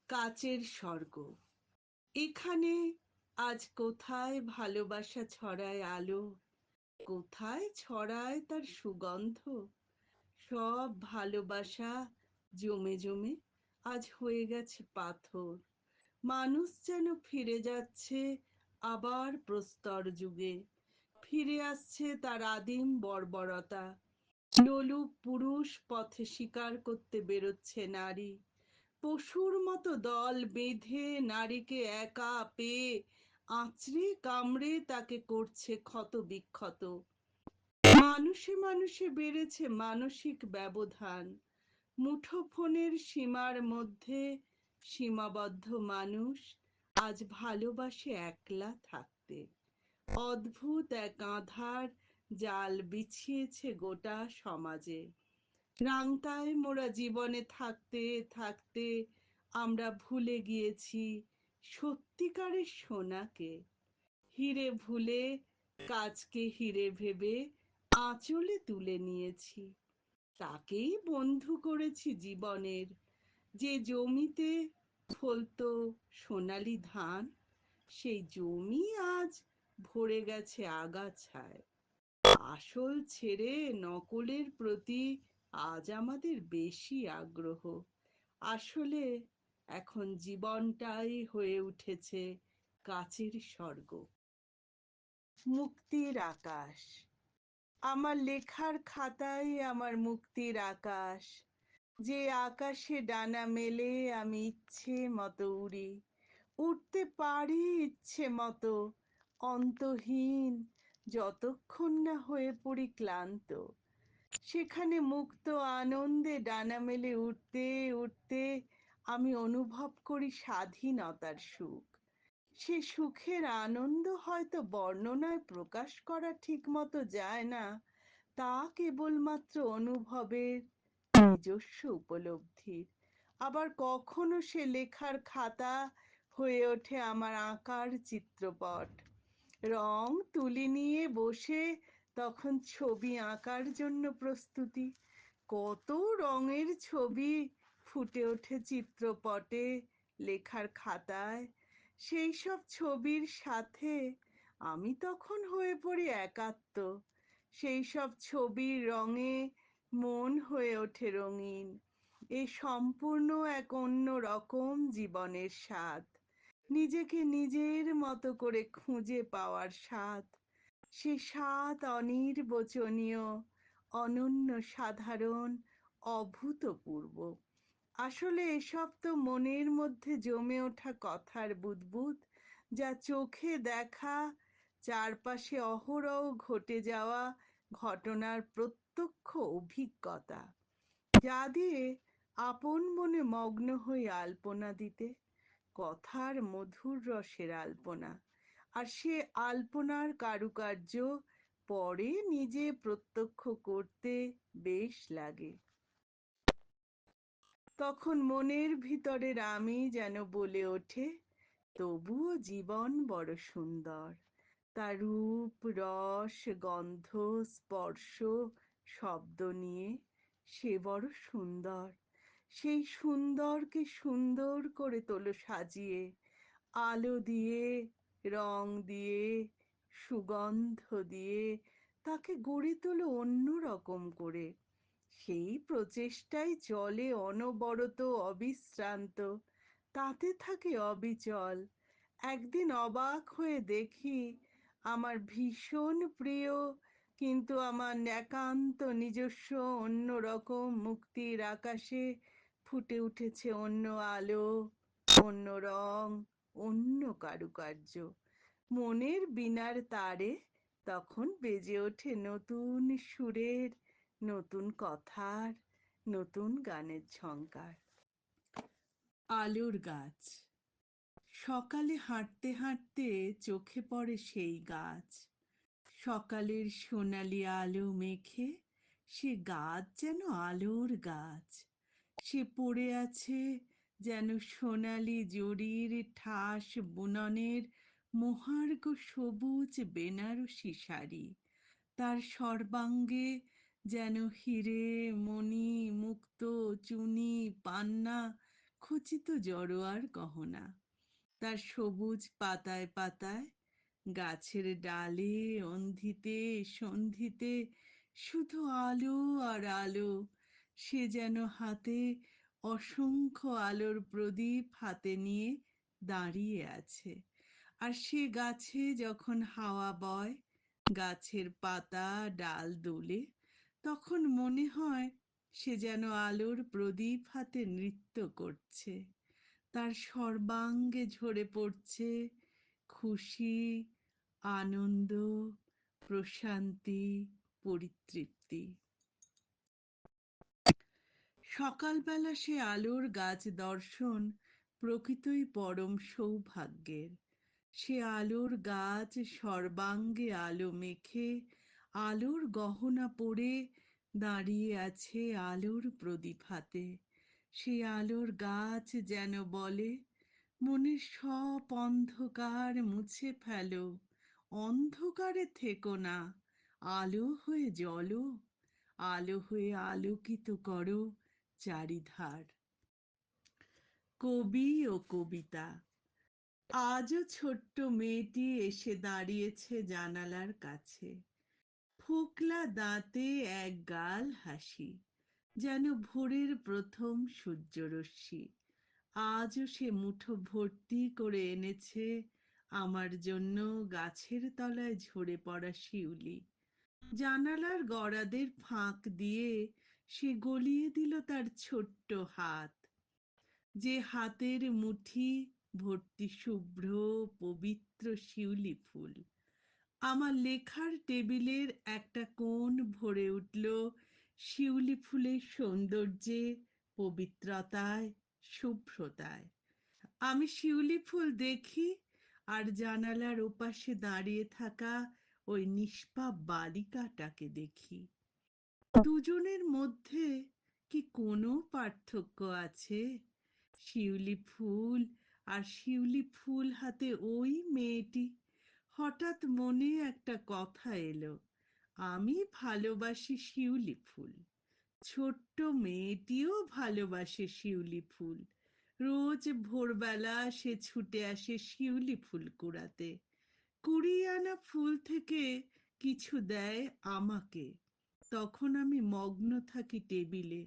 কাচের স্বর্গ। এখানে আজ কোথায় ভালোবাসা ছড়ায় আলো, কোথায় ছড়ায় তার সুগন্ধ। সব ভালোবাসা জমে জমে আজ হয়ে গেছে পাথর। মানুষ যেন ফিরে যাচ্ছে আবার প্রস্তর যুগে, ফিরে আসছে তার আদিম বর্বরতা। লোলুপ পুরুষ পথে শিকার করতে বেরোচ্ছে নারী, পশুর মতো দল বেঁধে নারীকে একা পেয়ে আঁচড়ে কামড়ে তাকে করছে ক্ষত বিক্ষত। মানুষে মানুষে বেড়েছে মানসিক ব্যবধান, মুঠোফোনের সীমার মধ্যে সীমাবদ্ধ মানুষ আজ ভালোবাসে একলা থাকতে। অদ্ভুত এক আঁধার জাল বিছিয়েছে গোটা সমাজে। রাংতায় মোরা জীবনে থাকতে থাকতে আমরা ভুলে গিয়েছি সত্যিকারের সোনাকে। হিরে ভুলে কাজকে হিরে ভেবে আঁচলে তুলে নিয়েছি, তাকেই বন্ধু করেছি জীবনের। যে জমিতে ফলতো সোনালি ধান, সেই জমি আজ ভরে গেছে আগাছায়। আসল ছেড়ে নকলের প্রতি আজ আমাদের বেশি আগ্রহ। আসলে এখন জীবনটাই হয়ে উঠেছে কাচের স্বর্গ। মুক্তির আকাশ। আমার লেখার খাতায় আমার মুক্তির আকাশ, যে আকাশে ডানা মেলে আমি ইচ্ছে মতো উড়ি। উঠতে পারি ইচ্ছে মতো, অন্তহীন, যতক্ষণ না হয়ে পড়ি ক্লান্ত। সেখানে মুক্ত আনন্দে ডানা মেলে উঠতে উঠতে আমি অনুভব করি স্বাধীনতার সুখ। সে সুখের আনন্দ হয়তো বর্ণনায় প্রকাশ করা ঠিক মতো যায় না, তা কেবলমাত্র অনুভবের, নিজস্ব উপলব্ধির। আবার কখনো সে লেখার খাতা হয়ে ওঠে আমার আঁকার চিত্রপট। রং তুলি নিয়ে বসে তখন ছবি আঁকার জন্য প্রস্তুতি। কত রঙের ছবি ফুটে ওঠে চিত্রপটে, লেখার খাতায়। সেই সব ছবির সাথে আমি তখন হয়ে পড়ি একাত্ম। সেই সব ছবির রঙে মন হয়ে ওঠে রঙিন। এ সম্পূর্ণ এক অন্য রকম জীবনের স্বাদ, নিজেকে নিজের মতো করে খুঁজে পাওয়ার স্বাদ। সে স্বাদ অনির্বচনীয়, অনন্য, সাধারণ, অভূতপূর্ব। আসলে এসব তো মনের মধ্যে জমে ওঠা কথার বুদবুদ, যা চোখে দেখা, চারপাশে অহরহ ঘটে যাওয়া ঘটনার প্রত্যক্ষ অভিজ্ঞতা, যা দিয়ে আপন মনে মগ্ন হই আলপনা দিতে, কথার মধুর রসের আলপনা। আর সে আলপনার কারুকার্য পরে নিজে প্রত্যক্ষ করতে বেশ লাগে। তখন মনের ভিতরের আমি যেন বলে ওঠে, তবুও জীবন বড় সুন্দর। তার রূপ, রস, গন্ধ, স্পর্শ, শব্দ নিয়ে সে বড় সুন্দর। সেই সুন্দরকে সুন্দর করে তোলো সাজিয়ে, আলো দিয়ে, রং দিয়ে, সুগন্ধ দিয়ে তাকে গড়ে তোলো অন্য রকম করে। সেই প্রচেষ্টাই চলে অনবরত, অবিশ্রান্ত, তাতে থাকে অবিচল। একদিন অবাক হয়ে দেখি আমার ভীষণ প্রিয় কিন্তু আমার একান্ত নিজস্ব অন্য রকম মুক্তির আকাশে ফুটে উঠেছে অন্য আলো, অন্য রং, অন্য কারুকার্য। মনের বীণার তারে তখন বেজে ওঠে নতুন সুরের, নতুন কথার, নতুন গানের ঝংকার। আলুর গাছ। সকালে হাঁটতে হাঁটতে চোখে পড়ে সেই গাছ। সকালের সোনালি আলো মেখে সে গাছ যেন আলোর গাছ। সে পড়ে আছে যেন সোনালি জরির ঠাস বুননের মহার্ঘ সবুজ বেনারসি শাড়ি। তার সর্বাঙ্গে যেন হিরে, মণি, মুক্তো, চুনি, পান্না খচিত জড়োয়ার গহনা। তার সবুজ পাতায় পাতায়, গাছের ডালে, অন্ধিতে সন্ধিতে শুধু আলো আর আলো। সে যেন হাতে অসংখ্য আলোর প্রদীপ হাতে নিয়ে দাঁড়িয়ে আছে। আর সে গাছে যখন হাওয়া বয়, গাছের পাতা ডাল দোলে, তখন মনে হয় সে যেন আলোর প্রদীপ হাতে নৃত্য করছে। তার সর্বাঙ্গে ঝরে পড়ছে খুশি, আনন্দ, প্রশান্তি, পরিতৃপ্তি। সকালবেলা সে আলোর গাছ দর্শন প্রকৃতই পরম সৌভাগ্যের। সে আলোর গাছ সর্বাঙ্গে আলো মেখে, আলোর গহনা পরে দাঁড়িয়ে আছে আলোর প্রদীপ হাতে। সে আলোর গাছ যেন বলে, মনের সব অন্ধকার মুছে ফেলো, অন্ধকারে থেকো না, আলো হয়ে জ্বলো, আলো হয়ে আলোকিত করো চারিধার। কবি ও কবিতা। আজও ছোট্ট মেয়েটি এসে দাঁড়িয়েছে জানালার কাছে। ফোকলা দাঁতে এক গাল হাসি, যেন ভোরের প্রথম সূর্যরশ্মি। আজও সে মুঠো ভর্তি করে এনেছে আমার জন্য গাছের তলায় ঝরে পড়া শিউলি। জানালার গরাদের ফাঁক দিয়ে সে গলিয়ে দিল তার ছোট্ট হাত, যে হাতের মুঠি ভর্তি শুভ্র পবিত্র শিউলি ফুল। আমার লেখার টেবিলের একটা কোণ ভরে উঠল শিউলি ফুলের সৌন্দর্যে, পবিত্রতায়, শুভ্রতায়। আমি শিউলি ফুল দেখি আর জানালার ওপাশে দাঁড়িয়ে থাকা ওই নিষ্পাপ বালিকাটাকে দেখি। দুজনের মধ্যে কি কোনো পার্থক্য আছে? শিউলি ফুল আর শিউলি ফুল হাতে ওই মেয়েটি। হঠাৎ মনে একটা কথা এলো, আমি ভালোবাসি শিউলি ফুল, ছোট্ট মেয়েটিও ভালোবাসে শিউলি ফুল। রোজ ভোরবেলা সে ছুটে আসে শিউলি ফুল কুড়াতে। কুড়িয়ে আনা ফুল থেকে কিছু দেয় আমাকে। তখন আমি মগ্ন থাকি টেবিলে,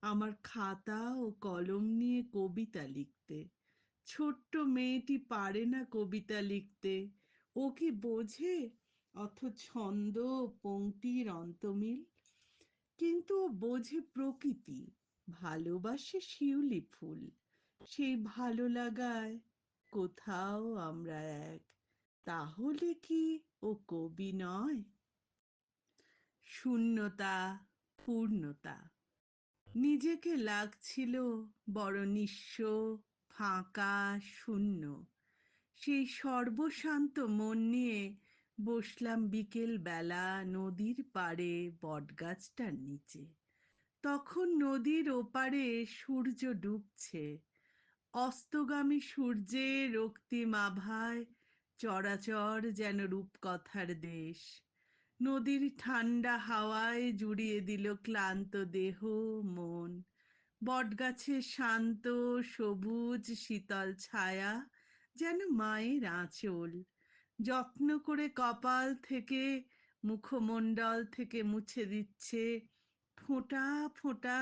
আমার খাতা ও কলম নিয়ে কবিতা লিখতে। ছোট্ট মেয়েটি পারে না কবিতা লিখতে, ও কি বোঝে অথ ছন্দ, পংক্তির অন্তমিল? কিন্তু ও বোঝে প্রকৃতি, ভালোবাসে শিউলি ফুল। সেই ভালো লাগায় কোথাও আমরা এক। তাহলে কি ও কবি নয়? শূন্যতা, পূর্ণতা। নিজেকে লাগছিল বড় নিঃস্ব, ফাঁকা, শূন্য। সেই সর্বশান্ত মন নিয়ে বসলাম বিকেল বেলা নদীর পাড়ে বটগাছটার নিচে। তখন নদীর ওপারে সূর্য ডুবছে। অস্তগামী সূর্যের রক্তিম আভায় চরাচর যেন রূপকথার দেশ। নদীর ঠান্ডা হাওয়ায় জুড়িয়ে দিল ক্লান্ত দেহ, মন। বটগাছের শান্ত সবুজ শীতল ছায়া যেন মায়ের আঁচল, যত্ন করে কপাল থেকে, মুখমণ্ডল থেকে মুছে দিচ্ছে ফোঁটা ফোঁটা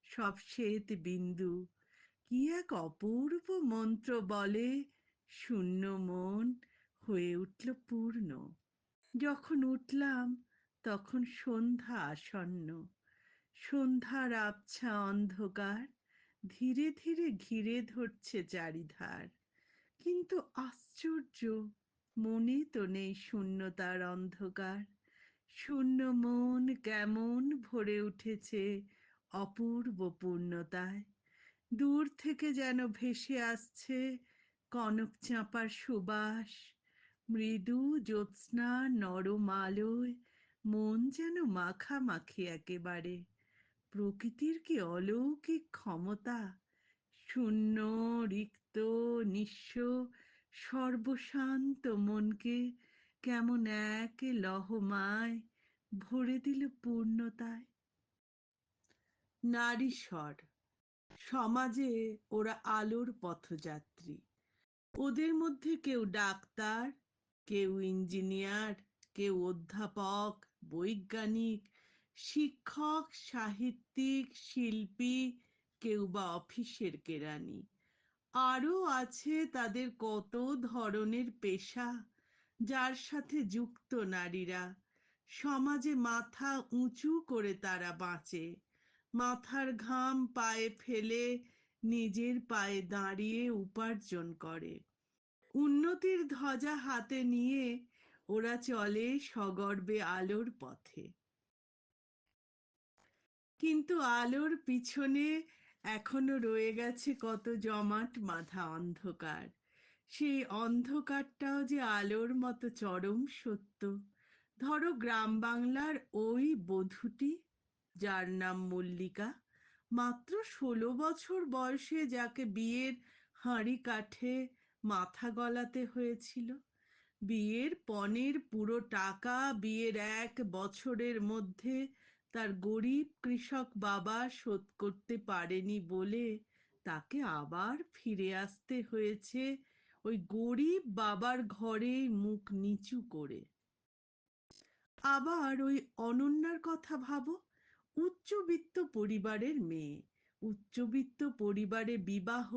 সব শ্বেত বিন্দু। কি এক অপূর্ব মন্ত্র বলে, শূন্য মন হয়ে উঠল পূর্ণ। যখন উঠলাম তখন সন্ধ্যা আসন্ন। সন্ধ্যার আবছা অন্ধকার ধীরে ধীরে ঘিরে ধরছে চারিধার। কিন্তু আশ্চর্য, মনে তো নেই শূন্যতার অন্ধকার। শূন্য মন কেমন ভরে উঠেছে অপূর্ব পূর্ণতায়। দূর থেকে যেন ভেসে আসছে কনক চাঁপার সুবাস, মৃদু জ্যোৎস্না নরম আলোয় মন যেন মাখামাখি একেবারে। প্রকৃতির কি অলৌকিক ক্ষমতা! শূন্য, রিক্ত, নিঃস্ব, সর্বশান্ত মনকে কেমন এক লহমায় ভরে দিল পূর্ণতায়। নারীস্বর। সমাজে ওরা আলোর পথযাত্রী। ওদের মধ্যে কেউ ডাক্তার, কেউ ইঞ্জিনিয়ার, কেউ অধ্যাপক, বৈজ্ঞানিক, শিক্ষক, সাহিত্যিক, শিল্পী, কেউ বা অফিসের কেরানি। আরও আছে তাদের কত ধরনের পেশা, যার সাথে যুক্ত নারীরা। সমাজে মাথা উঁচু করে তারা বাঁচে, মাথার ঘাম পায়ে ফেলে নিজের পায়ে দাঁড়িয়ে উপার্জন করে। উন্নতির ধ্বজা হাতে নিয়ে ওরা চলে সগর্বে আলোর পথে। কিন্তু আলোর পিছনে এখনো রয়ে গেছে কত জমাট বাঁধা অন্ধকার। সেই অন্ধকারটাও যে আলোর মতো চরম সত্য। ধরো গ্রাম বাংলার ওই বধূটি, যার নাম মল্লিকা, মাত্র 16 বছর বয়সে যাকে বিয়ের হাঁড়ি কাঠে মাথা গলাতে হয়েছিল। বিয়ের পণের পুরো টাকা বিয়ের 1 বছরের মধ্যে তার গরিব কৃষক বাবা শোধ করতে পারেনি বলে তাকে আবার ফিরে আসতে হয়েছে ওই গরিব বাবার ঘরেই মুখ নিচু করে। আবার ওই অনন্যার কথা ভাবো, উচ্চবিত্ত পরিবারের মেয়ে, উচ্চবিত্ত পরিবারে বিবাহ,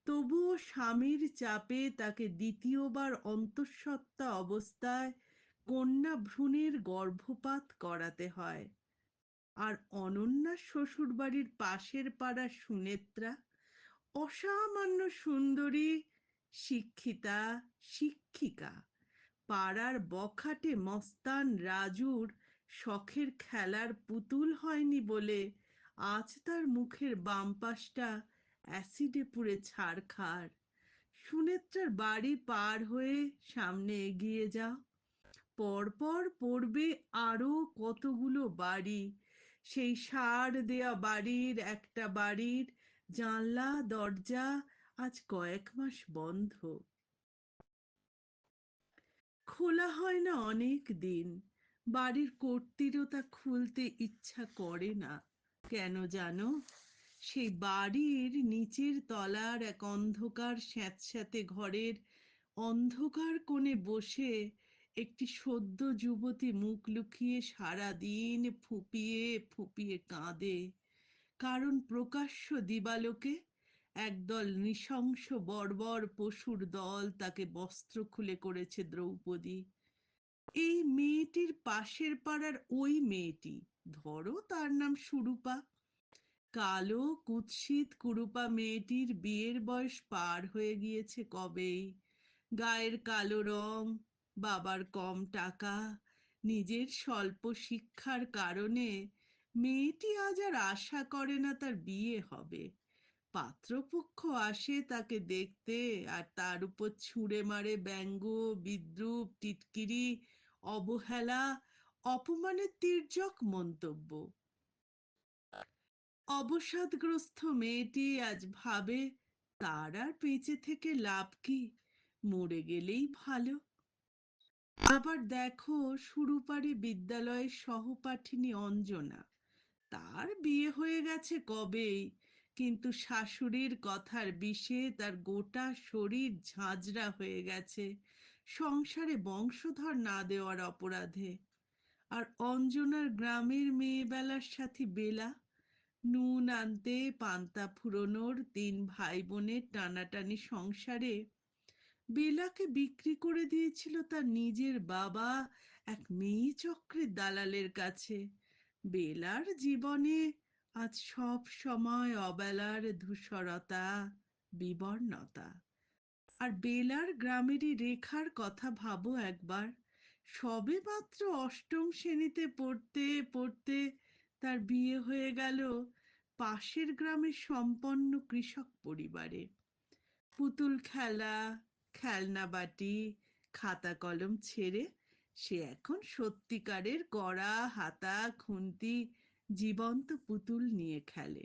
তবুও স্বামীর চাপে তাকে দ্বিতীয়বার অন্তঃসত্ত্বা অবস্থায় কন্যা ভ্রূণের গর্ভপাত করাতে হয়। আর অনন্যার শ্বশুরবাড়ির পাশের পাড়া সুনেত্রা, অসামান্য সুন্দরী, শিক্ষিতা, শিক্ষিকা, পাড়ার বখাটে মস্তান রাজুর শখের খেলার পুতুল হয়নি বলে আজ তার মুখের বাম পাশটা অ্যাসিডে পুড়ে ছারখার। সুনেত্রার বাড়ি পার হয়ে সামনে এগিয়ে যাও, পরপর পড়বে আরো কতগুলো বাড়ি। সেই সার দেয়া বাড়ির একটা বাড়ির জানলা দরজা আজ কয়েক মাস বন্ধ, খোলা হয় না অনেক দিন। বাড়ির কর্ত্রীরও তা খুলতে ইচ্ছা করে না। কেন জানো? সেই বাড়ির নিচের তলার এক অন্ধকার স্যাঁতস্যাঁতে ঘরের অন্ধকার কোণে বসে একটি সদ্য যুবতী মুখ লুকিয়ে সারা দিন ফুঁপিয়ে ফুঁপিয়ে কাঁদে। কারণ প্রকাশ্য দিবালোকে একদল নৃশংস বর্বর পশুর দল তাকে বস্ত্র খুলে করেছে দ্রৌপদী। এই মেয়েটির পাশের পাড়ার ওই মেয়েটি, ধরো তার নাম সুরূপা, কালো কুৎসিত কুরুপা মেয়েটির বিয়ের বয়স পার হয়ে গিয়েছে কবেই। গায়ের কালো রং, বাবার কম টাকা, নিজের স্বল্প শিক্ষার কারণে মেয়েটি আজ আর আশা করে না তার বিয়ে হবে। পাত্রপক্ষ আসে তাকে দেখতে, আর তার উপর ছুঁড়ে মারে ব্যঙ্গ, বিদ্রূপ, টিটকিরি, অবহেলা, অপমানের তির্যক মন্তব্য। অবসাদগ্রস্ত মেয়েটি আজ ভাবে তার আর বেঁচে থেকে লাভ কি, মরে গেলেই ভালো। আবার দেখো সুরূপারি বিদ্যালয়ের সহপাঠিনী অঞ্জনা, তার বিয়ে হয়ে গেছে কবেই, কিন্তু শাশুড়ির কথার বিষে তার গোটা শরীর ঝাঁঝরা হয়ে গেছে সংসারে বংশধর না দেওয়ার অপরাধে। আর অঞ্জনার গ্রামের মেয়েবেলার সাথী বেলা, নুন আনতে পান্তা ফুরোনোর 3 ভাই বোনের টানাটানি সংসারে বেলাকে বিক্রি করে দিয়েছিল তার নিজের বাবা এক মেয়ে চক্রের দালালের কাছে। বেলার জীবনে আজ সব সময় অবেলার ধূসরতা, বিবর্ণতা। আর বেলার গ্রামেরই রেখার কথা ভাবো একবার, সবে মাত্র অষ্টম শ্রেণীতে পড়তে পড়তে তার বিয়ে হয়ে গেল পাশের গ্রামের সম্পন্ন কৃষক পরিবারে। পুতুল খেলা, খেলনা বাটি, খাতা কলম ছেড়ে সে এখন সত্যিকারের কড়া হাতা খুন্তি জীবন্ত পুতুল নিয়ে খেলে।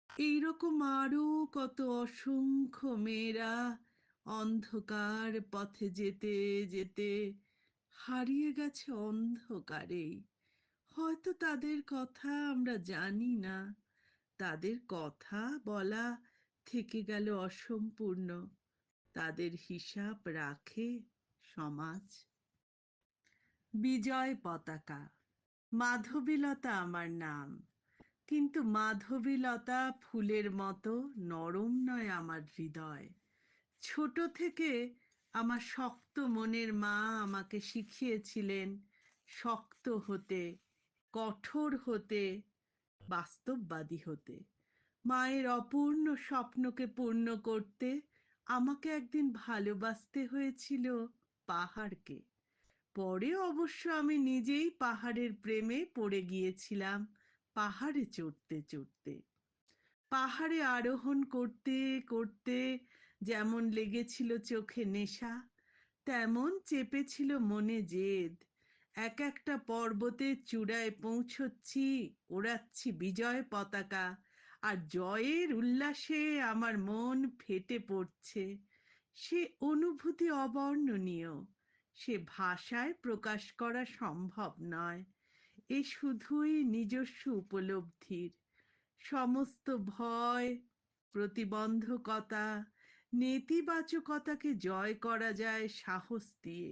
এইরকম আরো কত অসংখ্য মেয়েরা অন্ধকার পথে যেতে যেতে হারিয়ে গেছে অন্ধকারেই। হয়তো তাদের কথা আমরা জানি না, তাদের কথা বলা থেকে গেল অসম্পূর্ণ, তাদের হিসাব রাখে সমাজ। বিজয় পতাকা। মাধবীলতা আমার নাম, কিন্তু মাধবীলতা ফুলের মতো নরম নয় আমার হৃদয়। ছোট থেকে আমার শক্ত মনের মা আমাকে শিখিয়েছিলেন শক্ত হতে, কঠোর হতে, বাস্তববাদী হতে। মায়ের অপূর্ণ স্বপ্নকে পূর্ণ করতে আমাকে একদিন ভালোবাসতে হয়েছিল পাহাড়কে। পরে অবশ্য আমি নিজেই পাহাড়ের প্রেমে পড়ে গিয়েছিলাম পাহাড়ে চড়তে চড়তে। পাহাড়ে আরোহণ করতে করতে যেমন লেগেছিল চোখে নেশা, তেমন চেপেছিল মনে জেদ। এক একটা পর্বতের চূড়ায় পৌঁছচ্ছি, ওড়াচ্ছি বিজয় পতাকা, আর জয়ের উল্লাসে আমার মন ফেটে পড়ছে। সে অনুভূতি অবর্ণনীয়, সে ভাষায় প্রকাশ করা সম্ভব নয়। এ শুধুই নিজস্ব উপলব্ধির। সমস্ত ভয়, প্রতিবন্ধকতা, নেতিবাচকতাকে জয় করা যায় সাহস দিয়ে,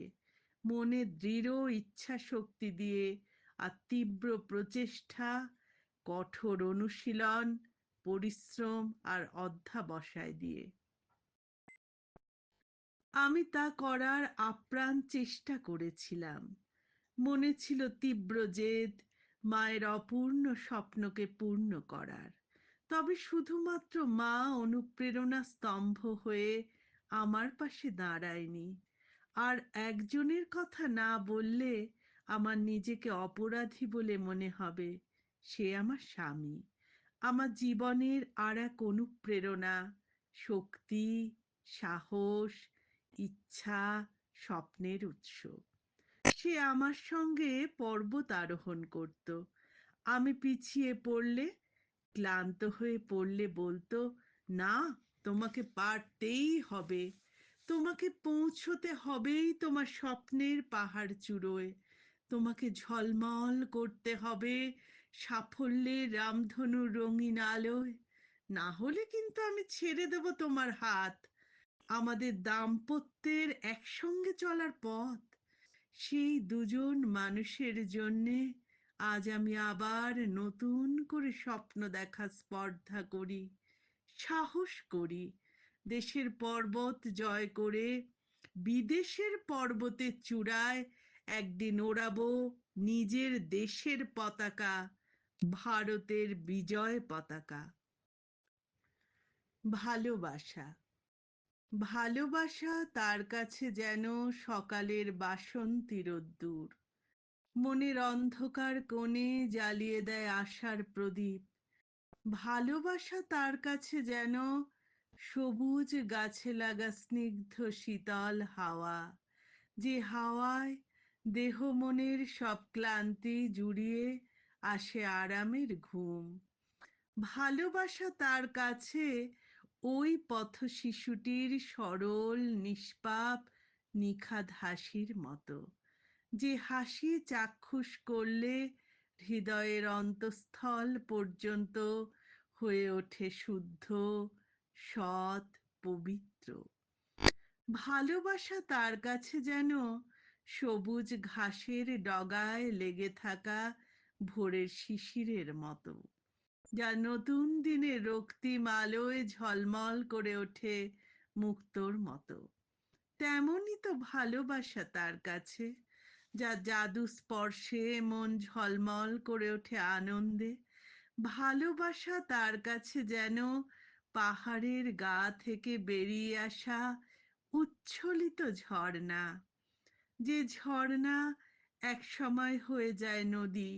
মনে দৃঢ় ইচ্ছা শক্তি দিয়ে, আর তীব্র প্রচেষ্টা, কঠোর অনুশীলন, পরিশ্রম আর অধ্যবসায় দিয়ে। আমি তা করার আপ্রাণ চেষ্টা করেছিলাম। মনে ছিল তীব্র জেদ, মায়ের অপূর্ণ স্বপ্নকে পূর্ণ করার। তবে শুধুমাত্র মা অনুপ্রেরণা স্তম্ভ হয়ে আমার পাশে দাঁড়ায়নি। আর একজনের কথা না বললে আমার নিজেকে অপরাধী বলে মনে হবে, সে আমার স্বামী। আমার জীবনের আর এক অনুপ্রেরণা, শক্তি, সাহস, ইচ্ছা, স্বপ্নের উৎস। সে আমার সঙ্গে পর্বত আরোহণ করত। আমি পিছিয়ে পড়লে, ক্লান্ত হয়ে পড়লে বলতো, না, তোমাকে পারতেই হবে, তোমাকে পৌঁছতে হবেই তোমার স্বপ্নের পাহাড় চূড়োয়, তোমাকে ঝলমল করতে হবে সাফল্যের রামধনুর রঙিন আলোয়, না হলে কিন্তু আমি ছেড়ে দেব তোমার হাত। আমাদের দাম্পত্যের একসঙ্গে চলার পথ। সেই দুজন মানুষের জন্যে আজ আমি আবার নতুন করে স্বপ্ন দেখার স্পর্ধা করি, সাহস করি। দেশের পর্বত জয় করে বিদেশের পর্বতের চূড়ায় একদিন ওড়াবো নিজের দেশের পতাকা, ভারতের বিজয় পতাকা। ভালোবাসা। ভালোবাসা তার কাছে যেন সকালের বাসন্তী রোদ্দুর, মনের অন্ধকার কোণে জ্বালিয়ে দেয় আশার প্রদীপ। ভালোবাসা তার কাছে যেন সবুজ গাছে লাগা স্নিগ্ধ শীতল হাওয়া, যে হাওয়ায় দেহ মনের সব ক্লান্তি জুড়িয়ে আসে আরামের ঘুম। ভালোবাসা তার কাছে ওই পথ শিশুটির সরল নিষ্পাপ নিখাদ হাসির মতো, যে হাসি চাক্ষুষ করলে হৃদয়ের অন্তঃস্থল পর্যন্ত হয়ে ওঠে শুদ্ধ, সৎ, পবিত্র। ভালোবাসা তার কাছে যেন সবুজ ঘাসের ডগায় লেগে থাকা ভোরের শিশিরের মতো, যা নতুন দিনের রক্তিম আলোয় ঝলমল করে ওঠে মুক্তোর মতো। তেমনই তো ভালোবাসা তার কাছে, যা জাদু স্পর্শে মন ঝলমল করে ওঠে আনন্দে। ভালোবাসা তার কাছে যেন পাহাড়ের গা থেকে বেরিয়ে আসা উচ্ছ্বলিত ঝর্ণা, যে ঝর্ণা এক সময় হয়ে যায় নদী,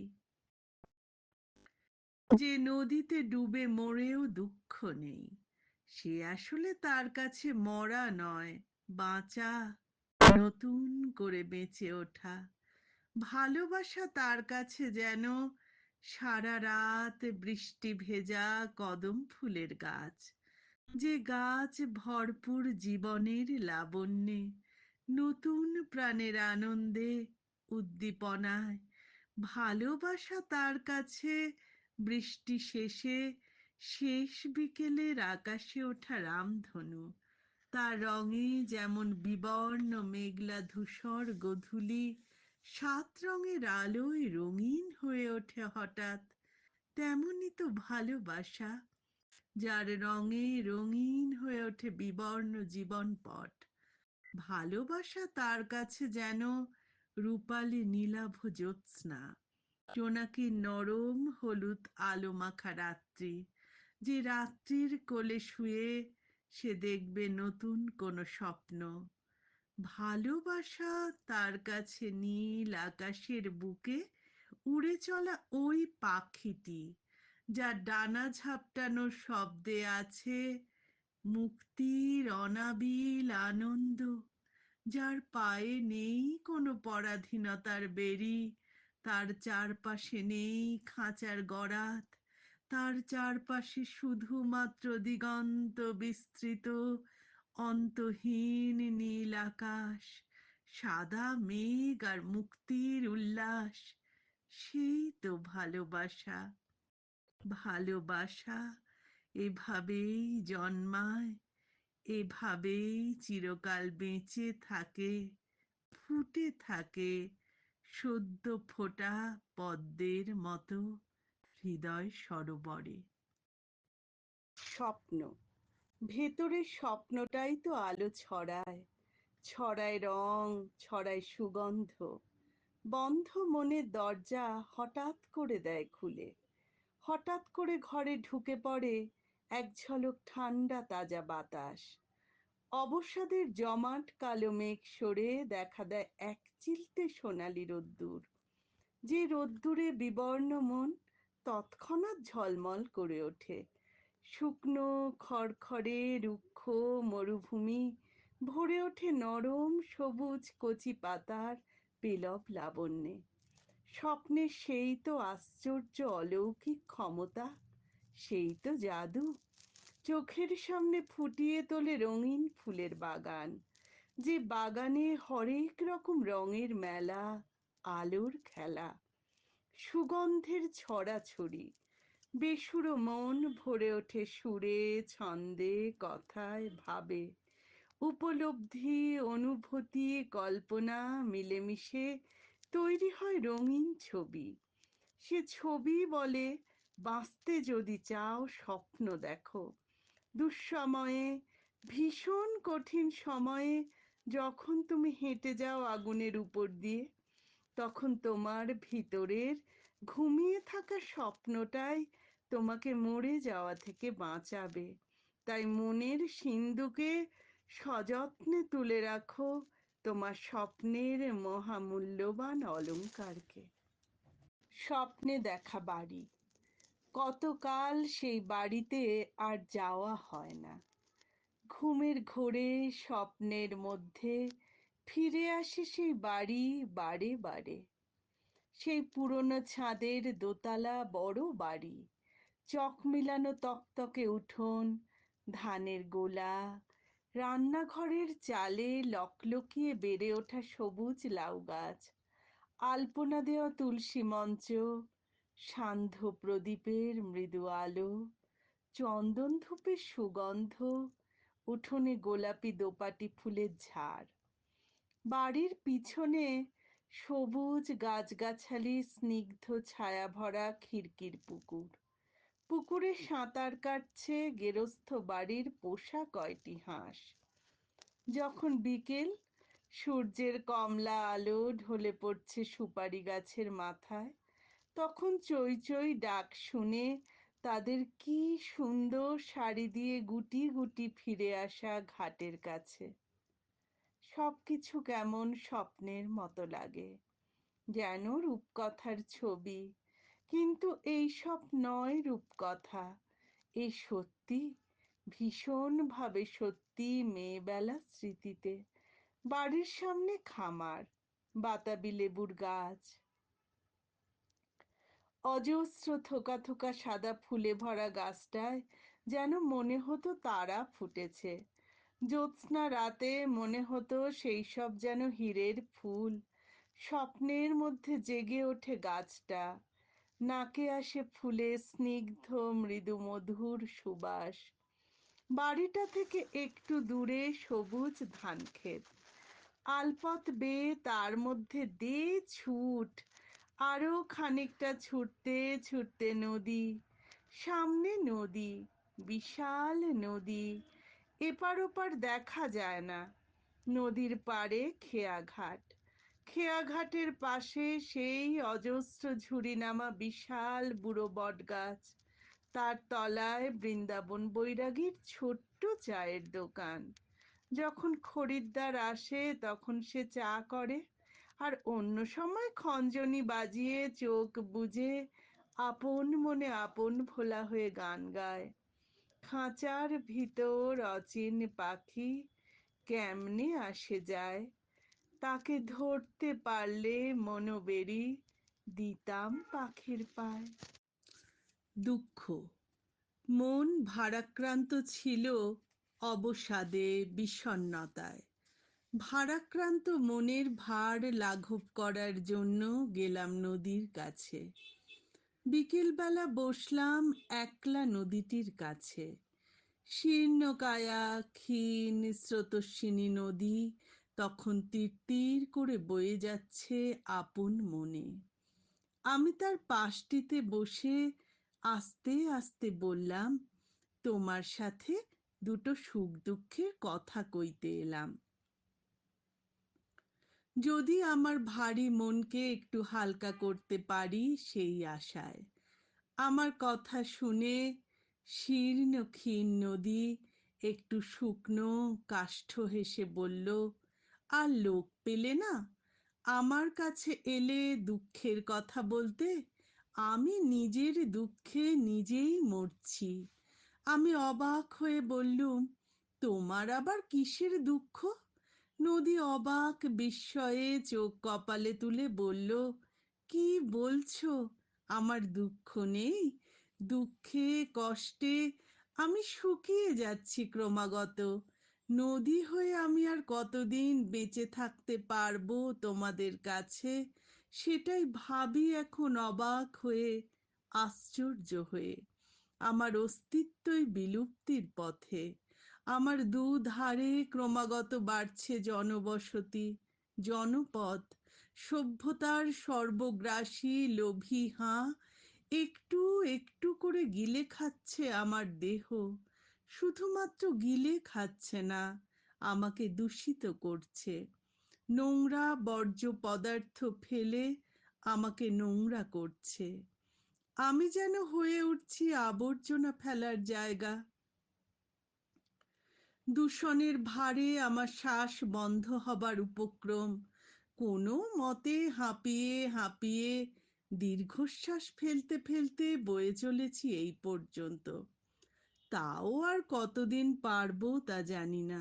যে নদীতে ডুবে মরেও দুঃখ নেই। সে আসলে তার কাছে মরা নয়, বাঁচা, নতুন করে বেঁচে ওঠা। ভালোবাসা তার কাছে যেন সারা রাত বৃষ্টি ভেজা কদম ফুলের গাছ, যে গাছ ভরপুর জীবনের লাবণ্যে, নতুন প্রাণের আনন্দে, উদ্দীপনায়। ভালোবাসা তার কাছে বৃষ্টি শেষে শেষ বিকেলের আকাশে ওঠা রামধনু, তার রঙে যেমন বিবর্ণ মেঘলা ধূসর গোধূলি সাত রঙের আলোয় রঙিন হয়ে ওঠে হঠাৎ, তেমনি তো ভালোবাসা, যার রঙে রঙিন হয়ে ওঠে বিবর্ণ জীবনপট। ভালোবাসা তার কাছে যেন রূপালি নীলাভ জ্যোৎস্না, জোনাকি নরম হলুদ আলো মাখা রাত্রি, যে রাত্রির কোলে শুয়ে সে দেখবে নতুন কোনো স্বপ্ন। ভালোবাসা তার কাছে নীল আকাশের বুকে উড়ে চলা ওই পাখিটি, যার ডানা ঝাপটানোর শব্দে আছে মুক্তির অনাবিল আনন্দ, যার পায়ে নেই কোনো পরাধীনতার বেড়ি, তার চারপাশে নেই খাঁচার গরাদ, তার চারপাশে শুধুমাত্র দিগন্ত বিস্তৃত অন্তহীন নীল আকাশ, সাদা মেঘ আর মুক্তির উল্লাস। সেই তো ভালোবাসা। ভালোবাসা এভাবেই জন্মায়, এভাবেই চিরকাল বেঁচে থাকে, ফুটে থাকে সদ্য ফোটা পদ্মের মতো হৃদয় সরোবরে। স্বপ্ন, ভেতরের স্বপ্নটাই তো আলো ছড়ায়, ছড়ায় রং, ছড়ায় সুগন্ধ। বন্ধ মনের দরজা হঠাৎ করে দেয় খুলে, হঠাৎ করে ঘরে ঢুকে পড়ে এক ঝলক ঠান্ডা তাজা বাতাস। অবসাদের জমাট কালো মেঘ সরে দেখা দেয় এক চিলতে সোনালি রোদ্দুর, যে রোদ্দুরে বিবর্ণ মন তৎক্ষণাৎ ঝলমল করে ওঠে। শুকনো খড়খড়ে রুক্ষ মরুভূমি ভরে ওঠে নরম সবুজ কচি পাতার পেলব লাবণ্যে। স্বপ্নের সেই তো আশ্চর্য অলৌকিক ক্ষমতা, সেই তো জাদু, চোখের সামনে ফুটিয়ে তোলে রঙিন ফুলের বাগান, যে বাগানে হরেক রকম রঙের মেলা, আলোর খেলা, সুগন্ধের ছড়াছড়ি। বেসুরো মন ভরে ওঠে সুরে, ছন্দে, কথায়, ভাবে। উপলব্ধি, অনুভূতি, কল্পনা মিলেমিশে তৈরি হয় রঙিন ছবি। সে ছবি বলে, বাঁচতে যদি চাও স্বপ্ন দেখো। দুঃসময়ে, ভীষণ কঠিন সময়ে যখন তুমি হেঁটে যাও আগুনের উপর দিয়ে, তখন তোমার ভিতরের ঘুমিয়ে থাকা স্বপ্নটাই তোমাকে মরে যাওয়া থেকে বাঁচাবে। তাই মনের সিন্ধুকে সযত্নে তুলে রাখো তোমার স্বপ্নের মহামূল্যবান অলংকারকে। স্বপ্নে দেখা বাড়ি, কতকাল সেই বাড়িতে আর যাওয়া হয় না। ঘুমের ঘোরে স্বপ্নের মধ্যে ফিরে আসে সেই বাড়ি বারে বারে, সেই পুরনো ছাদের দোতলা বড় বাড়ি, চক মিলানো তকতকে উঠোন, ধানের গোলা, রান্নাঘরের চালে লকলকিয়ে বেড়ে ওঠা সবুজ লাউ গাছ, আলপনা দেওয়া তুলসী মঞ্চ, সান্ধ্য প্রদীপের মৃদু আলো, চন্দন ধূপের সুগন্ধ, উঠোনে গোলাপি দোপাটি ফুলের ঝাড়, বাড়ির পিছনে সবুজ গাছগাছালি, স্নিগ্ধ ছায়া ভরা খিড়কির পুকুর, পুকুরে সাঁতার কাটছে গেরস্থ বাড়ির পোষা কয়টি হাঁস। যখন বিকেল, সূর্যের কমলা আলো ঢলে পড়ছে সুপারি গাছের মাথায়, তখন চৈ চৈ ডাক শুনে তাদের কি সুন্দর শাড়ি দিয়ে গুটি গুটি ফিরে আসা ঘাটের কাছে। সবকিছু কেমন স্বপ্নের মতো লাগে, যেন রূপকথার ছবি। কিন্তু এই সব নয় রূপকথা, এ সত্যি, ভীষণভাবে সত্যি মেয়েবেলা স্মৃতিতে। বাড়ির সামনে খামার, বাতাবি লেবুর গাছ, অজস্র থোকা থোকা সাদা ফুলে ভরা গাছটায় যেন মনে হতো তারা ফুটেছে। জ্যোৎস্না রাতে মনে হতো সেই সব যেন হীরের ফুল। স্বপ্নের মধ্যে জেগে ওঠে গাছটা, নাকে আসে ফুলের স্নিগ্ধ মৃদু মধুর সুবাস। বাড়িটা থেকে একটু দূরে সবুজ ধানক্ষেত, আলপথ বেয়ে তার মধ্যে দে ছুট। আরো খানিকটা ছুটতে ছুটতে নদী, সামনে নদী, বিশাল নদী, এপার ওপার দেখা যায় না। নদীর পাড়ে খেয়াঘাট, খেয়াঘাটের পাশে সেই অজস্র ঝুরি নামা বিশাল বুড়ো বটগাছ, তার তলায় বৃন্দাবন বৈরাগীর ছোট্ট চায়ের দোকান। যখন খরিদ্দার আসে তখন সে চা করে, আর অন্য সময় খঞ্জনি বাজিয়ে চোখ বুজে আপন মনে আপন ভোলা হয়ে গান গায়। খাঁচার ভিতর অচিন পাখি কেমনে আসে যায়, তাকে ধরতে পারলে মনোবেরি দিতাম পাখির পায়। দুঃখ, মন ভারাক্রান্ত ছিল অবসাদে, বিষণ্ণতায়। ভারাক্রান্ত মনের ভার লাঘব করার জন্য গেলাম নদীর কাছে। বিকেলবেলা বসলাম একলা নদীটির কাছে। শীর্ণকায়া ক্ষীণ স্রোতস্বিনী নদী তখন তিরতির করে বয়ে যাচ্ছে আপন মনে। আমি তার পাশটিতে বসে আস্তে আস্তে বললাম, তোমার সাথে দুটো সুখ দুঃখের কথা কইতে এলাম, যদি আমার ভারী মনকে একটু হালকা করতে পারি সেই আশায়। আমার কথা শুনে শীর্ণ ক্ষীণ নদী একটু শুকনো কাষ্ঠ হেসে বলল, আর লোক পেলে না আমার কাছে এলে দুঃখের কথা বলতে? আমি নিজের দুঃখে নিজেই মরছি। আমি অবাক হয়ে বললুম, তোমার আবার কিসের দুঃখ? নদী অবাক বিস্ময়ে চোখ কপালে তুলে বলল, কি বলছো, আমার দুঃখ নেই? দুঃখে কষ্টে আমি শুকিয়ে যাচ্ছি ক্রমাগত। নদী হয়ে আমি আর কতদিন বেঁচে থাকতে পারবো তোমাদের কাছে, সেটাই ভাবি এখন অবাক হয়ে, আশ্চর্য হয়ে। আমার অস্তিত্বই বিলুপ্তির পথে। আমার দুধারে ক্রমাগত বাড়ছে জনবসতি, জনপদ, সভ্যতার সর্বগ্রাসী লোভী হাঁ একটু একটু করে গিলে খাচ্ছে আমার দেহ। শুধুমাত্র গিলে খাচ্ছে না, আমাকে দূষিত করছে। নোংরা বর্জ্য পদার্থ ফেলে আমাকে নোংরা করছে। আমি যেন হয়ে উঠছি আবর্জনা ফেলার জায়গা। দূষণের ভারে আমার শ্বাস বন্ধ হবার উপক্রম। কোনো মতে হাঁপিয়ে হাঁপিয়ে দীর্ঘশ্বাস ফেলতে ফেলতে বয়ে চলেছি এই পর্যন্ত। তাও আর কতদিন পারবো তা জানি না।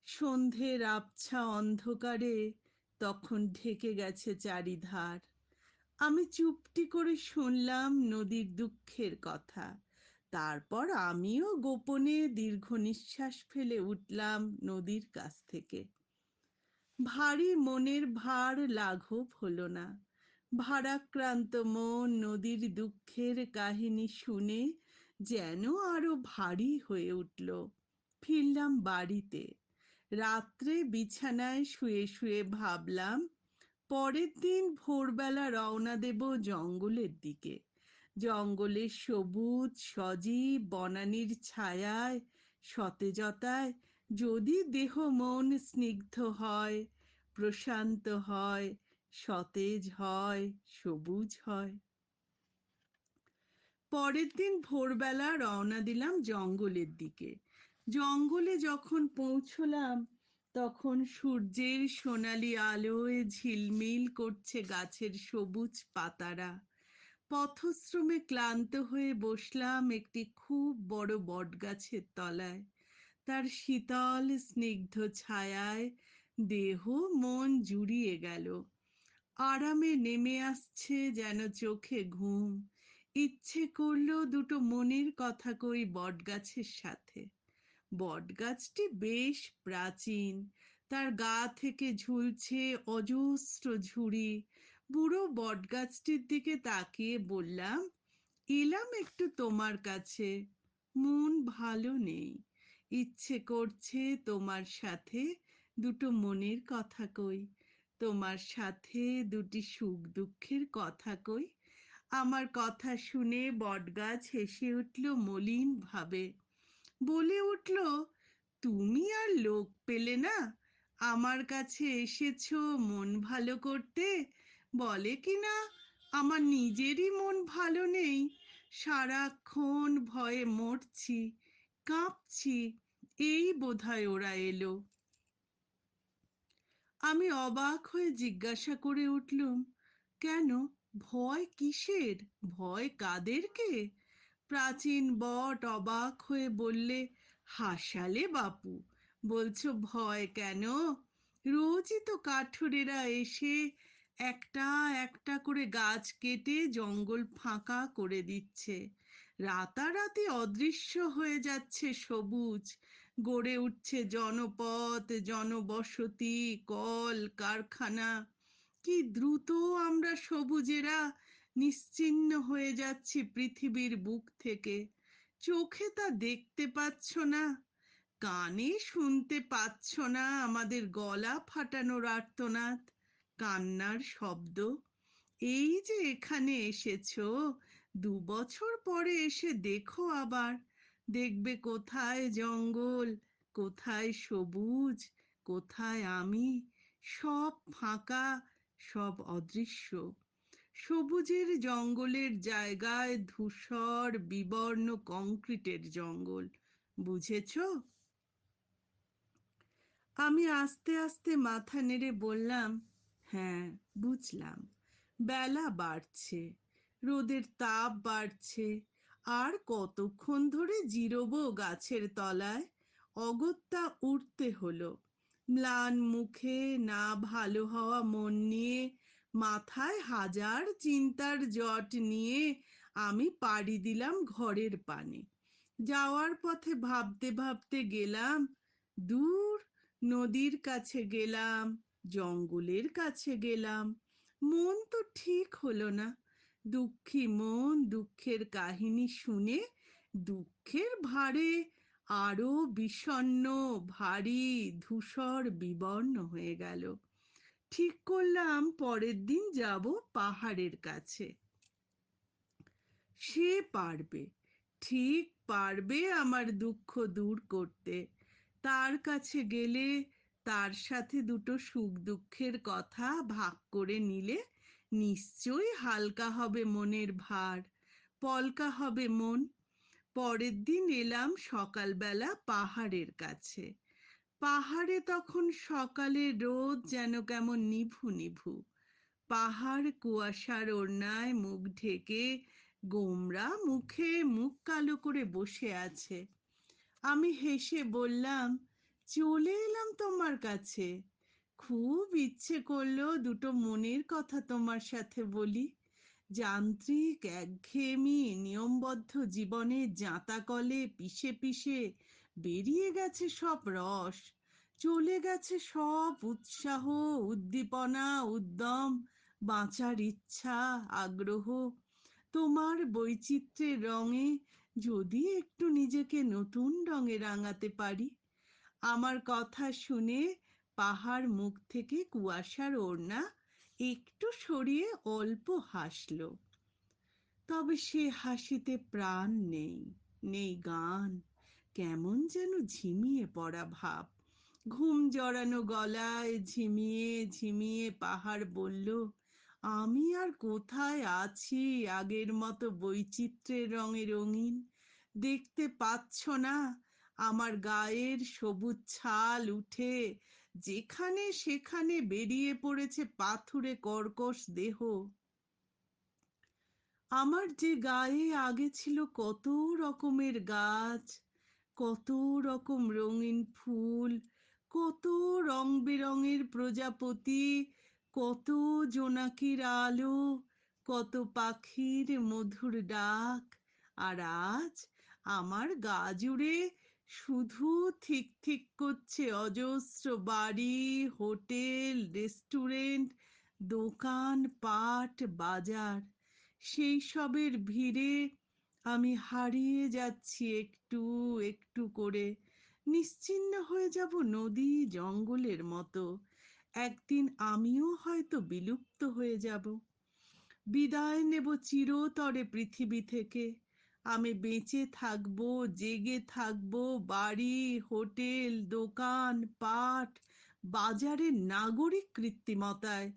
সন্ধ্যের আবছা অন্ধকারে তখন ঢেকে গেছে চারিধার। আমি চুপটি করে শুনলাম নদীর দুঃখের কথা। তারপর আমিও গোপনে দীর্ঘ নিঃশ্বাস ফেলে উঠলাম নদীর কাছ থেকে। ভারী মনের ভার লাঘব হলো না। ভারাক্রান্ত মন নদীর দুঃখের কাহিনী শুনে যেন আরো ভারী হয়ে উঠল। ফিরলাম বাড়িতে। রাত্রে বিছানায় শুয়ে শুয়ে ভাবলাম, পরের দিন ভোরবেলা রওনা দেব জঙ্গলের দিকে। জঙ্গলের সবুজ সজীব বনানীর ছায়ায়, সতেজতায় যদি দেহ মন স্নিগ্ধ হয়, প্রশান্ত হয়, সতেজ হয়, সবুজ হয়। পরের দিন ভোরবেলা রওনা দিলাম জঙ্গলের দিকে। জঙ্গলে যখন পৌঁছলাম তখন সূর্যের সোনালি আলোয় ঝিলমিল করছে গাছের সবুজ পাতারা। পথশ্রমে ক্লান্ত হয়ে বসলাম একটি খুব বড় বটগাছের তলায়। তার শীতল স্নিগ্ধ ছায়ায় দেহ মন জুড়িয়ে গেল। আরামে নেমে আসছে যেন চোখে ঘুম। ইচ্ছে করলো দুটো মনের কথা কই বটগাছের সাথে। বটগাছটি বেশ প্রাচীন, তার গা থেকে ঝুলছে অজস্র ঝুড়ি। বুড়ো বটগাছটির দিকে তাকিয়ে বললাম, এলাম একটু তোমার কাছে, মন ভালো নেই, ইচ্ছে করছে তোমার সাথে দুটো মনের কথা কই, তোমার সাথে দুটি সুখ দুঃখের কথা কই। আমার কথা শুনে বটগাছ হেসে উঠল মলিন ভাবে, বলে উঠল, তুমি আর লোক পেলে না, আমার কাছে এসেছো মন ভালো করতে, বলে কি না আমার নিজেরই মন ভালো নেই, সারাক্ষণ ভয়ে মরছি, কাঁপছি, এই বোধহয় ওরা এলো। আমি অবাক হয়ে জিজ্ঞাসা করে উঠলুম, কেন, ভয় কিসের, ভয় কাদেরকে? প্রাচীন বট অবাক হয়ে বললে, হাসালে বাপু, বলছো ভয় কেন? রোজই তো কাঠুরেরা এসে একটা একটা করে গাছ কেটে জঙ্গল ফাঁকা করে দিচ্ছে, রাতারাতি অদৃশ্য হয়ে যাচ্ছে সবুজ, গড়ে উঠছে জনপথ, জনবসতি, কল কারখানা, কি দ্রুত আমরা সবুজেরা নিশ্চিহ্ন হয়ে যাচ্ছি পৃথিবীর বুক থেকে। চোখে তা দেখতে পাচ্ছ না, কানে শুনতে পাচ্ছ না আমাদের গলা ফাটানোর আর্তনাদ, কান্নার শব্দ। এই যে এখানে এসেছো, 2 বছর পরে এসে দেখো আবার, দেখবে কোথায় জঙ্গল, কোথায় সবুজ, কোথায় আমি, সব ফাঁকা, সব অদৃশ্য। সবুজের জঙ্গলের জায়গায় ধূসর বিবর্ণ কংক্রিটের জঙ্গল, বুঝেছো? আমি আস্তে আস্তে মাথা নেড়ে বললাম, হ্যাঁ, বুঝলাম। বেলা বাড়ছে, রোদের তাপ বাড়ছে, আর কতক্ষণ ধরে জিরোবো গাছের তলায়? অগত্যা উঠতে হলো। ম্লান মুখে, না ভালো হওয়া মন নিয়ে, মাথায় হাজার চিন্তার জট নিয়ে আমি পাড়ি দিলাম ঘরের পানে। যাওয়ার পথে ভাবতে ভাবতে গেলাম, দূর, নদীর কাছে গেলাম, জঙ্গলের কাছে গেলাম, মন তো ঠিক হলো না। দুঃখী মন দুঃখের কাহিনী শুনে দুঃখের ভারে আরো বিষণ্ণ, ভারী, ধূসর বিবর্ণ হয়ে গেল। ঠিক করলাম পরের দিন যাব পাহাড়ের কাছে। সে পারবে, ঠিক পারবে আমার দুঃখ দূর করতে। তার কাছে গেলে তার সাথে দুটো সুখ দুঃখের কথা ভাগ করে নিলে নিশ্চয়ই হালকা হবে মনের ভার, পলকা হবে মন। পরের দিন এলাম সকালবেলা পাহাড়ের কাছে। পাহাড়ে তখন সকালে রোদ যেন কেমন নিভু নিভু, পাহাড় কুয়াশার ওড়নায় মুখ ঢেকে গোমরা মুখে মুখ কালো করে বসে আছে। আমি হেসে বললাম, চলে এলাম তোমার কাছে, খুব ইচ্ছে করলো দুটো মনের কথা তোমার সাথে বলি। যান্ত্রিক একঘেয়েমি নিয়মবদ্ধ জীবনে জাঁতা কলে পিষে পিষে বেরিয়ে গেছে সব রস, চলে গেছে সব উৎসাহ, উদ্দীপনা, উদ্যম, বাঁচার ইচ্ছা, আগ্রহ। তোমার বৈচিত্র্যের রঙে যদি একটু নিজেকে নতুন রঙে রাঙাতে পারি। আমার কথা শুনে পাহাড় মুখ থেকে কুয়াশার ওড়না একটু সরিয়ে অল্প হাসলো। তবে সে হাসিতে প্রাণ নেই, নেই গান, কেমন যেন ঝিমিয়ে পড়া ভাব। ঘুম জড়ানো গলায় ঝিমিয়ে ঝিমিয়ে পাহাড় বলল, আমি আর কোথায় আছি আগের মতো বৈচিত্র্যের রঙে রঙিন? দেখতে পাচ্ছ না আমার গায়ের সবুজ ছাল উঠে যেখানে সেখানে বেরিয়ে পড়েছে পাথুরে কর্কশ দেহ? আমার যে গায়ে আগে ছিল কত রকমের গাছ, কত রকম রঙিন ফুল, কত রং বেরঙের প্রজাপতি, কত জোনাকির আলো, কত পাখির মধুর ডাক, আর আজ আমার গা জুড়ে শুধু ঠিক ঠিক করছে অজস্র বাড়ি, হোটেল, রেস্টুরেন্ট, দোকান পাট বাজার, সেই সবের ভিড়ে আমি হারিয়ে যাচ্ছি একটু একটু করে। নিশ্চিহ্ন হয়ে যাব নদী জঙ্গলের মতো। একদিন আমিও হয়তো বিলুপ্ত হয়ে যাব। বিদায় নেব চিরতরে পৃথিবী থেকে। আমি বেঁচে থাকবো, জেগে থাকবো বাড়ি, হোটেল, দোকান পাট বাজারের নাগরিক কৃত্রিমতায়।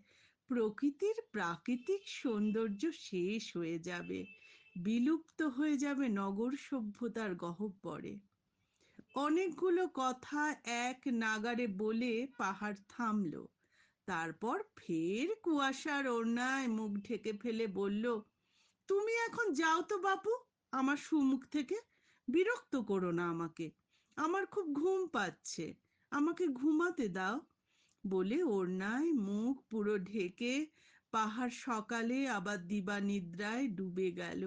প্রকৃতির প্রাকৃতিক সৌন্দর্য শেষ হয়ে যাবে, বিলুপ্ত হয়ে যাবে নগর সভ্যতার গহ্বরে। অনেকগুলো কথা এক নাগাড়ে বলে পাহাড় থামলো। তারপর ফের কুয়াশার ওড়নায় মুখ ঢেকে ফেলে বলল, তুমি এখন যাও তো বাপু, আমার সুমুখ থেকে। বিরক্ত করো না আমাকে, আমার খুব ঘুম পাচ্ছে, আমাকে ঘুমাতে দাও। বলে ওড়নায় মুখ পুরো ঢেকে পাহাড় সকালে আবার দিবানিদ্রায় ডুবে গেল।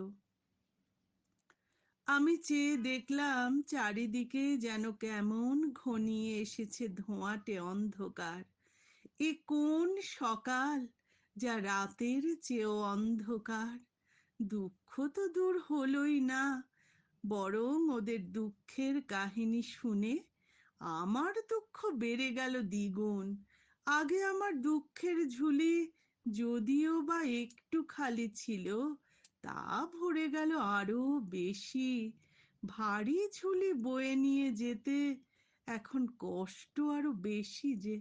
আমি চেয়ে দেখলাম চারিদিকে যেন কেমন ঘনিয়ে এসেছে ধোঁয়াটে অন্ধকার। এ কোন সকাল, যা রাতের চেয়েও অন্ধকার! দুঃখ তো দূর হলোই না, বরং ওদের দুঃখের কাহিনী শুনে আমার দুঃখ বেড়ে গেল দ্বিগুণ। আগে আমার দুঃখের ঝুলি যদিও বা একটু খালি ছিল, তা ভরে গেল আরো বেশি। ভারী ঝুলি বয়ে নিয়ে যেতে এখন কষ্ট আরো বেশি যে।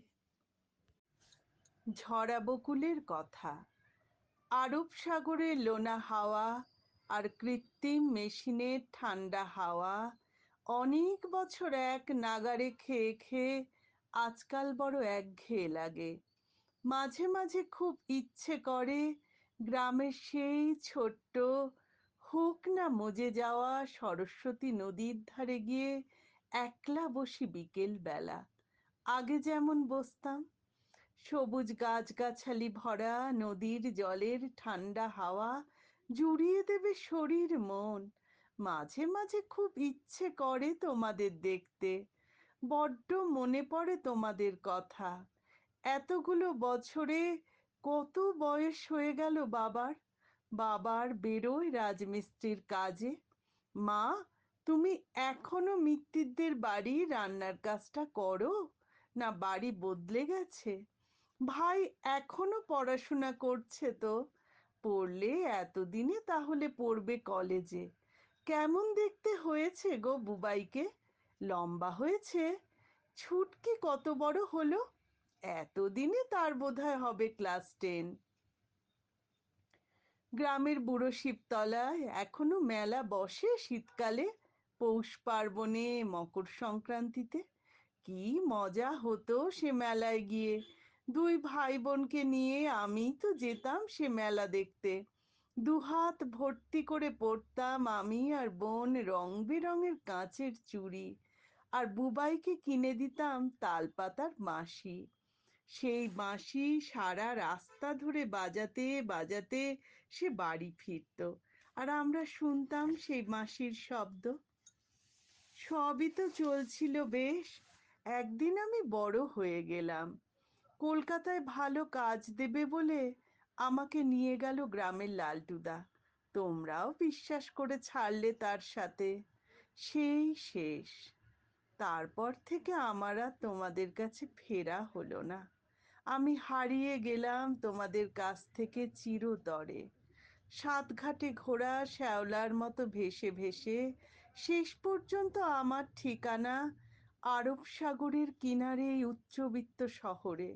ঝরা বকুলের কথা। আরব সাগরের লোনা হাওয়া আর কৃত্রিম মেশিনের ঠান্ডা হাওয়া অনেক বছর এক নাগাড়ে খেয়ে খেয়ে আজকাল বড় একঘেয়ে লাগে। মাঝে মাঝে খুব ইচ্ছে করে গ্রামের সেই ছোট্ট, হোক না মজে যাওয়া সরস্বতী নদীর ধারে গিয়ে একলা বসি বিকেল বেলা। আগে যেমন বসতাম। সবুজ গাছগাছালি ভরা নদীর জলের ঠান্ডা হাওয়া জুড়িয়ে দেবে শরীর মন। মাঝে মাঝে খুব ইচ্ছে করে তোমাদের দেখতে, বড্ড মনে পড়ে তোমাদের কথা। এতগুলো বছরে কত বয়স হয়ে গেল বাবার। বাবার বেরোয় রাজমিস্ত্রির কাজে। মা, তুমি এখনো মিত্তিরদের বাড়ি রান্নার কাজটা করো, না বাড়ি বদলে গেছে? ভাই এখনো পড়াশোনা করছে তো? পড়লে এতদিনে তাহলে পড়বে কলেজে। কেমন দেখতে হয়েছে গো বুবাইকে? লম্বা হয়েছে? ছুটকি কত বড় হলো? এতদিনে তার বোধহয় হবে ক্লাস 10। গ্রামের বুড়ো শিবতলায় এখনো মেলা বসে শীতকালে, পৌষ পার্বণে, মকর সংক্রান্তিতে। কি মজা হতো সে মেলায় গিয়ে। দুই ভাই বোনকে নিয়ে আমি তো যেতাম সে মেলা দেখতে। দুহাত ভর্তি করে পরতাম আমি আর বোন রং বেরঙের কাঁচের চুড়ি, আর বুবাইকে কিনে দিতাম তালপাতার বাঁশি। সেই বাঁশি সারা রাস্তা ধরে বাজাতে বাজাতে সে বাড়ি ফিরতো, আর আমরা শুনতাম সেই বাঁশির শব্দ। সবই তো চলছিল বেশ। একদিন আমি বড় হয়ে গেলাম। কলকাতায় ভালো কাজ দেবে বলে আমাকে নিয়ে গেল গ্রামের লালটুদা। তোমরাও বিশ্বাস করে ছাড়লে তার সাথে। সেই শেষ। তারপর থেকে আমার আর তোমাদের কাছে ফেরা হলো না। আমি হারিয়ে গেলাম তোমাদের কাছ থেকে চিরতরে। সাতঘাটে ঘোড়া শ্যাওলার মতো ভেসে ভেসে শেষ পর্যন্ত আমার ঠিকানা আরব সাগরের কিনারে এই উচ্চবিত্ত শহরে।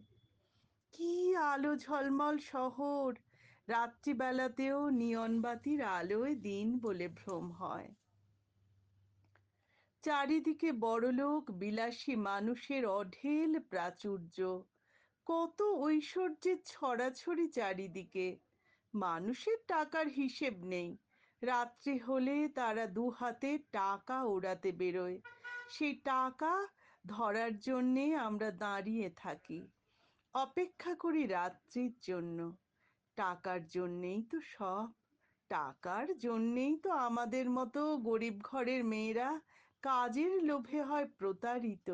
কি আলো ঝলমল শহর! রাত্রিবেলাতেও নিয়ন বাতির আলোয় দিন বলে ভ্রম হয়। চারিদিকে বড়লোক বিলাসী মানুষের অঢেল প্রাচুর্য। কত ঐশ্বর্যের ছড়াছড়ি চারিদিকে। মানুষের টাকার হিসেব নেই। রাত্রি হলে তারা দুহাতে টাকা ওড়াতে বেরোয়। সেই টাকা ধরার জন্যে আমরা দাঁড়িয়ে থাকি, অপেক্ষা করি রাত্রির জন্য। টাকার জন্যেই তো সব। টাকার জন্যেই তো আমাদের মতো গরিব ঘরের মেয়েরা কাজের লোভে হয় প্রতারিত।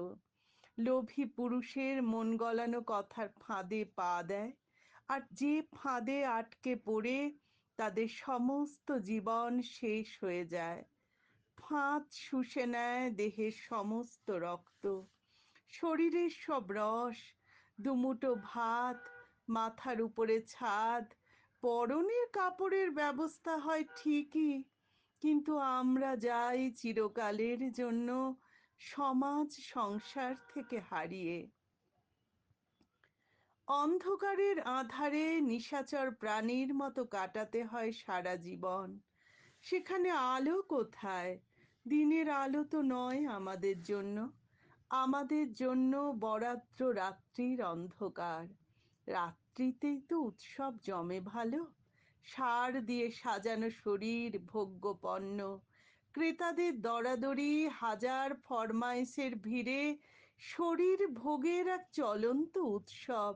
লোভী পুরুষের মন গলানো কথার ফাঁদে পা দেয়, আর যে ফাঁদে আটকে পড়ে তাদের সমস্ত জীবন শেষ হয়ে যায়। ফাঁদ শুষে নেয় দেহের সমস্ত রক্ত, শরীরের সব রস, দুমুঠো ভাত, মাথার উপরে ছাদ, পরনের কাপড়ের ব্যবস্থা হয় ঠিকই, কিন্তু আমরা যাই চিরকালের জন্য সমাজ সংসার থেকে হারিয়ে। অন্ধকারের আঁধারে নিশাচর প্রাণীর মতো কাটাতে হয় সারা জীবন। সেখানে আলো কোথায়? দিনের আলো তো নয় আমাদের জন্য, আমাদের জন্য বরাদ্দ রাত্রির অন্ধকার। রাত্রিতেই তো উৎসব জমে ভালো, সার দিয়ে সাজানো শরীর ভোগ্য পণ্য, ক্রেতাদের দরাদরি, হাজার ফরমাইশের ভিড়ে শরীর ভোগের এক চলন্ত উৎসব।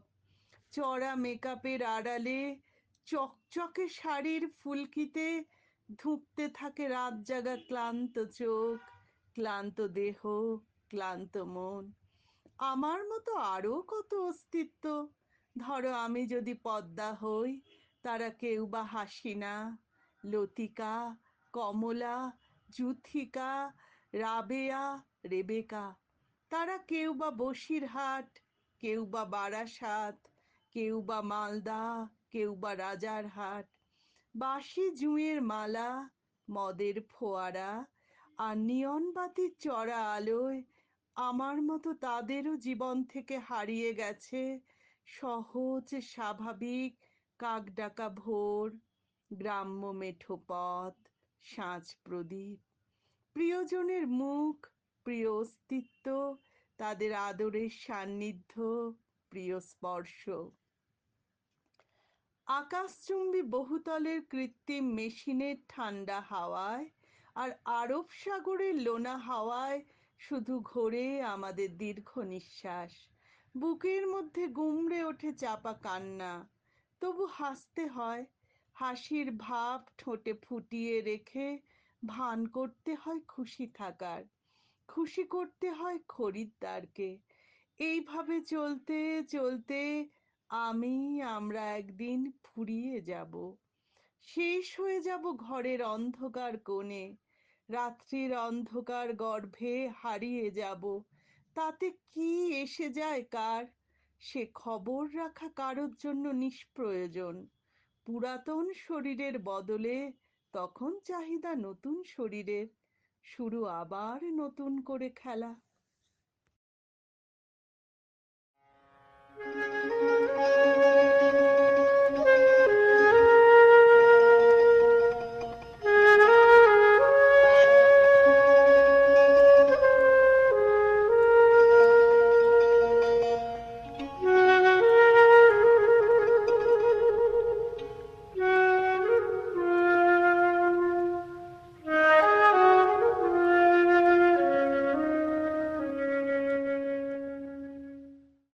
চড়া মেকআপের আড়ালে চকচকে শাড়ির ফুলকিতে ধুঁকতে থাকে রাত জাগা ক্লান্ত চোখ, ক্লান্ত দেহ, ক্লান্ত মন। আমার মতো আরো কত অস্তিত্ব। ধরো আমি যদি পদ্মা হই, তারা কেউ বা হাসিনা, লতিকা, কমলা, যুথিকা, রাবেয়া, রেবেকা। তারা কেউ বা বসিরহাট, কেউ বা বারাসাত, কেউ বা মালদা, কেউ বা রাজারহাট। বাঁশি জুঁয়ের মালা, মদের ফোয়ারা আর নিয়ন বাতির চড়া আলোয় আমার মতো তাদেরও জীবন থেকে হারিয়ে গেছে সহজ স্বাভাবিক কাকডাকা ভোর, গ্রাম্য মেঠো পথ, সাঁঝ প্রদীপ, প্রিয়জনের মুখ, প্রিয় অস্তিত্ব, তাদের আদরের সান্নিধ্য, প্রিয় স্পর্শ। আকাশচুম্বী বহুতলের কৃত্রিম মেশিনের ঠান্ডা হাওয়ায় আর আরব সাগরের লোনা হাওয়ায় শুধু ঘোরে আমাদের দীর্ঘ নিঃশ্বাস। বুকের মধ্যে গুমড়ে ওঠে চাপা কান্না, তবু হাসতে হয়। হাসির ভাব ঠোঁটে ফুটিয়ে রেখে ভান করতে হয় খুশি থাকার, খুশি করতে হয় খরিদ্দারকে। এইভাবে চলতে চলতে আমরা একদিন ফুরিয়ে যাব, শেষ হয়ে যাব ঘরের অন্ধকার কোণে, রাত্রির অন্ধকার গর্ভে হারিয়ে যাব। তাতে কি এসে যায় কার? সে খবর রাখা কারোর জন্য নিষ্প্রয়োজন। পুরাতন শরীরের বদলে তখন চাহিদা নতুন শরীরের, শুরু আবার নতুন করে খেলা।